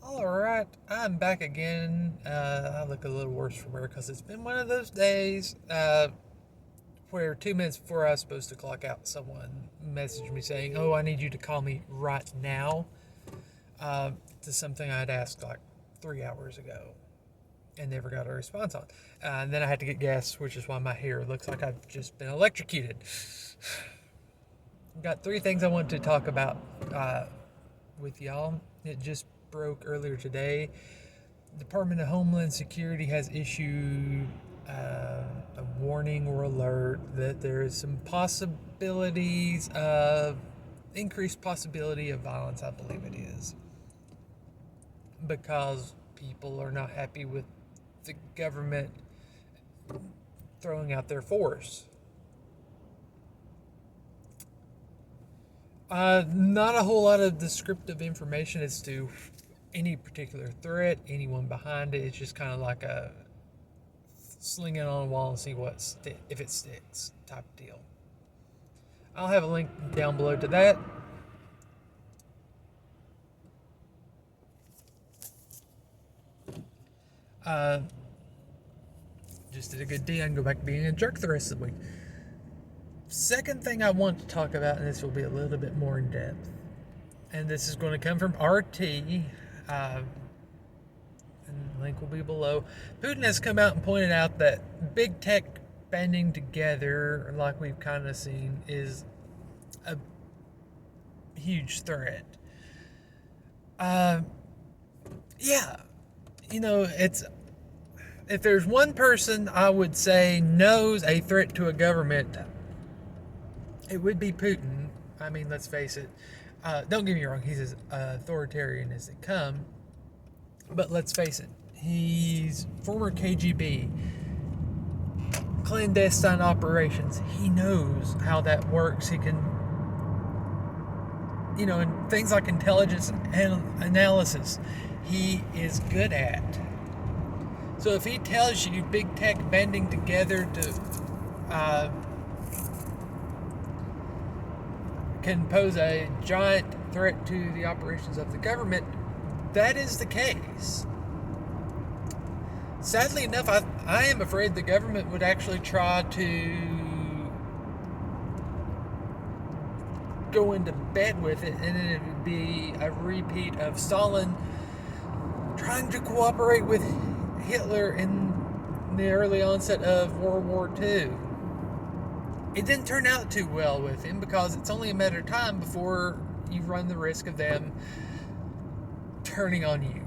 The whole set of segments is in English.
Alright, I'm back again. I look a little worse for wear because it's been one of those days where 2 minutes before I was supposed to clock out, someone messaged me saying, "Oh, I need you to call me right now," to something I'd asked like 3 hours ago and never got a response on. And then I had to get gas, which is why my hair looks like I've just been electrocuted. I've got three things I want to talk about with y'all. It just broke earlier today. Department of Homeland Security has issued a warning or alert that there is some possibilities of increased possibility of violence. I believe it is because people are not happy with the government throwing out their force. Not a whole lot of descriptive information as to any particular threat, anyone behind it. It's just kind of like a sling it on a wall and see if it sticks type deal. I'll have a link down below to that. Just did a good deed. I can go back to being a jerk the rest of the week. Second thing I want to talk about, and this will be a little bit more in depth, and this is going to come from RT, and the link will be below. Putin has come out and pointed out that big tech banding together, like we've kind of seen, is a huge threat. Yeah, it's if there's one person I would say knows a threat to a government, it would be Putin. I mean, let's face it. Don't get me wrong, he's as authoritarian as they come. But let's face it, he's former KGB, clandestine operations. He knows how that works. He can, and things like intelligence and analysis, he is good at. So if he tells you big tech banding together to can pose a giant threat to the operations of the government, that is the case. Sadly enough, I am afraid the government would actually try to go into bed with it, and it would be a repeat of Stalin trying to cooperate with Hitler in the early onset of World War II. It didn't turn out too well with him because it's only a matter of time before you run the risk of them turning on you.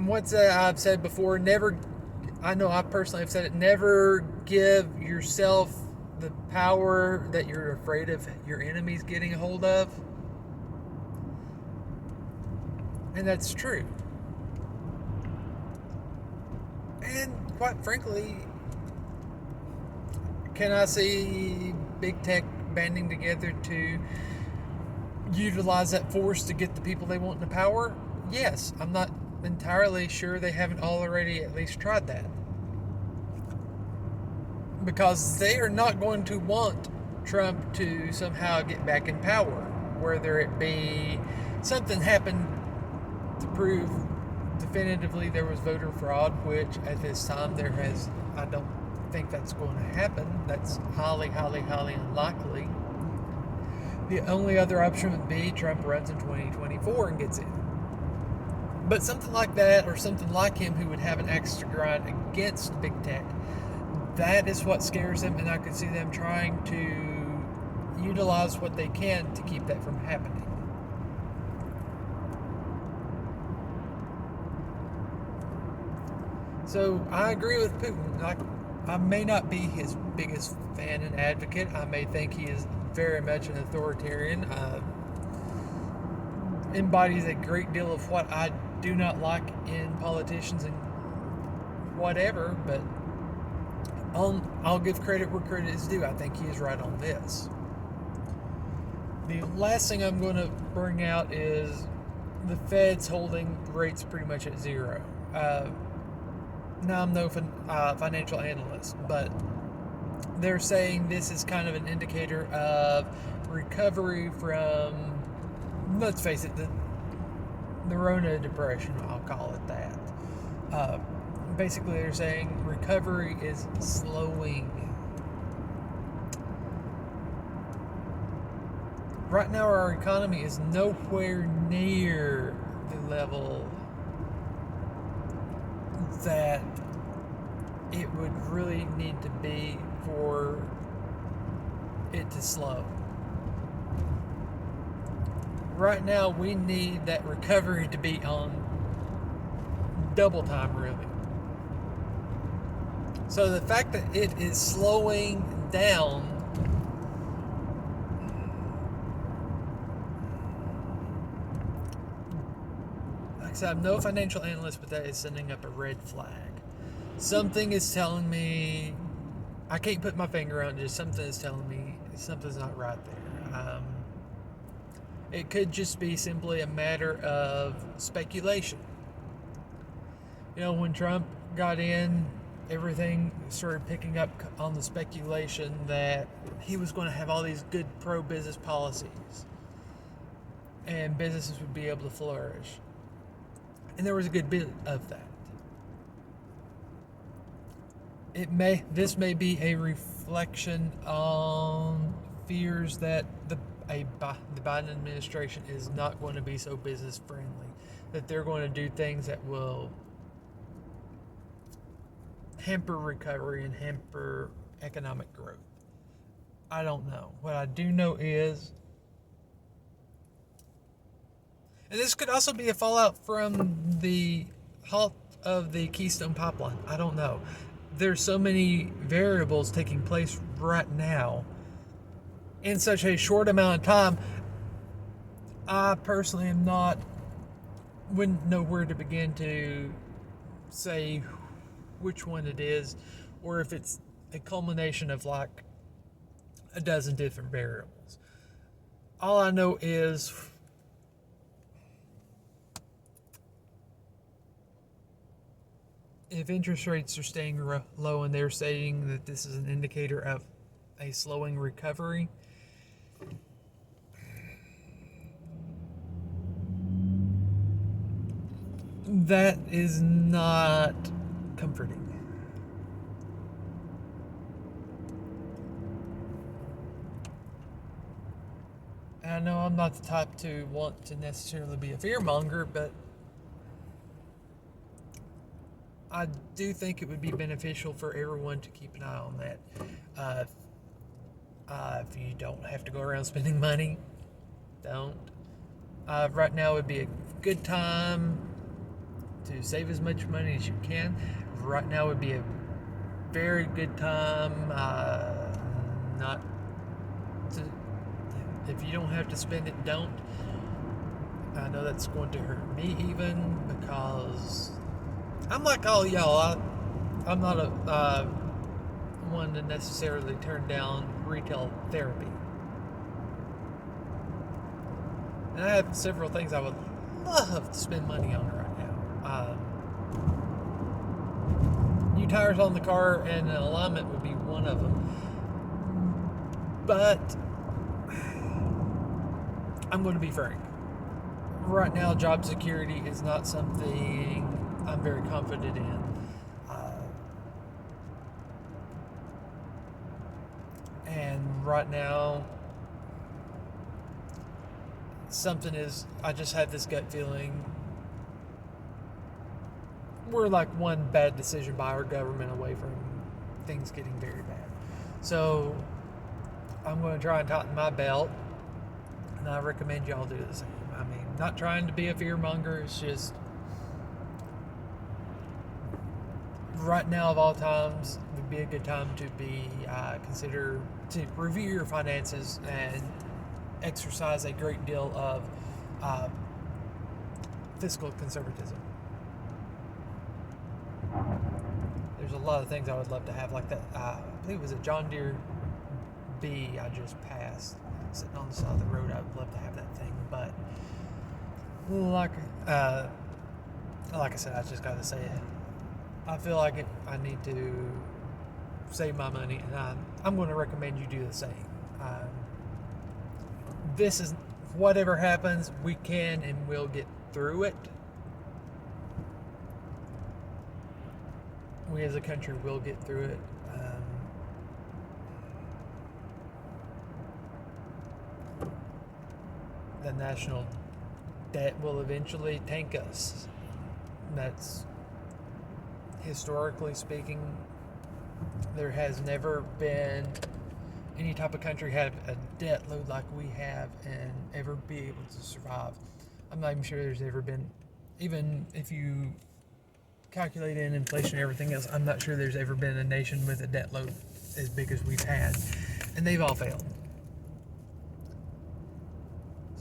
What's I've said before, I personally have said it, never give yourself the power that you're afraid of your enemies getting a hold of. And that's true. And quite frankly, can I see big tech banding together to utilize that force to get the people they want into power? Yes. I'm not entirely sure they haven't already at least tried that. Because they are not going to want Trump to somehow get back in power, whether it be something happened to prove definitively there was voter fraud, which at this time I don't think that's going to happen. That's highly, highly, highly unlikely. The only other option would be Trump runs in 2024 and gets in. But something like that, or something like him who would have an axe to grind against big tech, that is what scares them, and I could see them trying to utilize what they can to keep that from happening. So I agree with Putin. I may not be his biggest fan and advocate. I may think he is very much an authoritarian. Embodies a great deal of what I do not like in politicians and whatever, but I'll give credit where credit is due. I think he is right on this. The last thing I'm going to bring out is the Fed's holding rates pretty much at zero. Now, I'm no financial analyst, but they're saying this is kind of an indicator of recovery from, let's face it, the Rona depression, I'll call it that. Uh, Basically, they're saying recovery is slowing. Right now, our economy is nowhere near the level that it would really need to be for it to slow. Right now, we need that recovery to be on double time, really. So the fact that it is slowing down, like I said, I'm no financial analyst, but that is sending up a red flag. Something is telling me, I can't put my finger on it, just something is telling me something's not right there. It could just be simply a matter of speculation. You know, when Trump got in, everything started picking up on the speculation that he was going to have all these good pro-business policies and businesses would be able to flourish. And there was a good bit of that. This may be a reflection on fears that the Biden administration is not going to be so business friendly, that they're going to do things that will hamper recovery and hamper economic growth. I don't know. What I do know is, and this could also be a fallout from the halt of the Keystone Pipeline. I don't know. There's so many variables taking place right now in such a short amount of time. I personally wouldn't know where to begin to say which one it is, or if it's a culmination of like a dozen different variables. All I know is if interest rates are staying low and they're saying that this is an indicator of a slowing recovery, that is not comforting. And I know I'm not the type to want to necessarily be a fearmonger, but I do think it would be beneficial for everyone to keep an eye on that. If you don't have to go around spending money, don't. Right now would be a good time to save as much money as you can. Right now would be a very good time not to. If you don't have to spend it, don't. I know that's going to hurt me even, because I'm like all y'all. I'm not a one to necessarily turn down retail therapy. And I have several things I would love to spend money on right now. New tires on the car and an alignment would be one of them. But I'm going to be frank. Right now, job security is not something I'm very confident in. And right now, I just have this gut feeling we're like one bad decision by our government away from things getting very bad. So I'm going to try and tighten my belt, and I recommend y'all do the same. I mean, not trying to be a fearmonger, it's just right now of all times would be a good time to consider to review your finances and exercise a great deal of fiscal conservatism. There's a lot of things I would love to have like that. I believe it was a John Deere B I just passed sitting on the side of the road. I would love to have that thing, but like I said, I just got to say it. I feel like I need to save my money, and I'm going to recommend you do the same. This is whatever happens, we can and will get through it. We as a country will get through it. The national debt will eventually tank us. That's, historically speaking, there has never been any type of country have a debt load like we have and ever be able to survive. I'm not even sure there's ever been, even if you calculate in inflation and everything else, I'm not sure there's ever been a nation with a debt load as big as we've had. And they've all failed.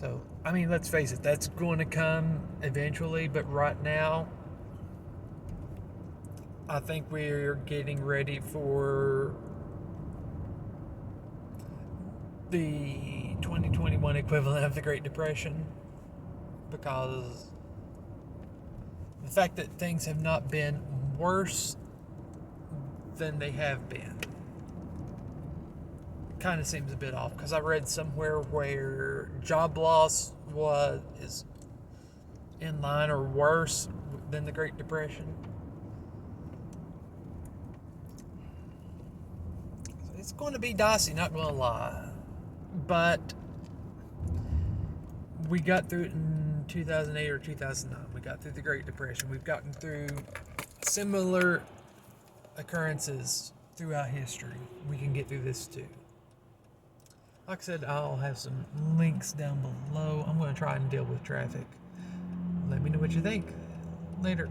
So, I mean, let's face it, that's going to come eventually, but right now, I think we're getting ready for the 2021 equivalent of the Great Depression, because the fact that things have not been worse than they have been kind of seems a bit off, because I read somewhere where job loss is in line or worse than the Great Depression. It's going to be dicey, not going to lie. But we got through it in 2008 or 2009. We got through the Great Depression. We've gotten through similar occurrences throughout history. We can get through this too. Like I said, I'll have some links down below. I'm going to try and deal with traffic. Let me know what you think. Later.